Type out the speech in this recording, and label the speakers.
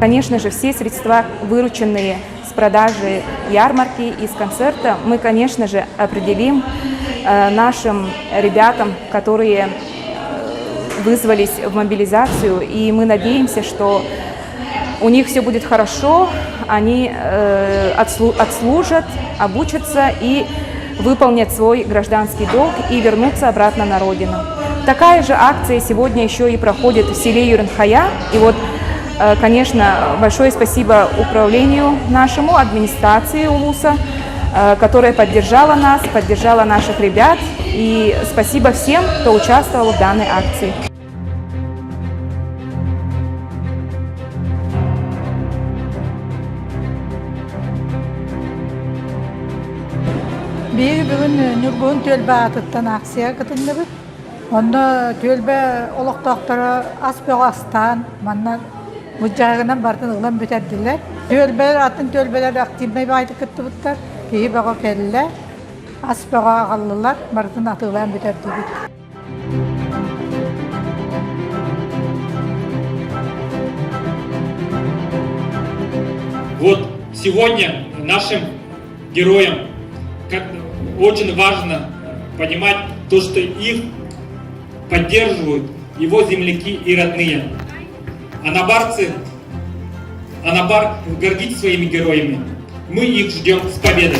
Speaker 1: Конечно же, все средства, вырученные с продажи ярмарки и с концерта, мы, конечно же, определим нашим ребятам, которые вызвались в мобилизацию, и мы надеемся, что у них все будет хорошо, они отслужат, обучатся и выполнят свой гражданский долг и вернутся обратно на родину. Такая же акция сегодня еще и проходит в селе Юренхая. И вот, конечно, большое спасибо управлению нашему, администрации Улуса, которая поддержала нас, поддержала наших ребят. И спасибо всем, кто участвовал в данной акции.
Speaker 2: Bir bugün Nurgun tölbe atıttan aksiya kıtındı. Onda tölbe olaq doktora Aspegastan, manna mücahınan bardan ıglan büterdiler. Tölbeler atın tölbeler aktivmey baydı kıttı butlar. Keyi bağa kelliler. Aspega ağallılar bardan atıglan büterdiler.
Speaker 3: Вот сегодня нашим героям очень важно понимать то, что их поддерживают его земляки и родные. Анабар гордится своими героями. Мы их ждем с победой.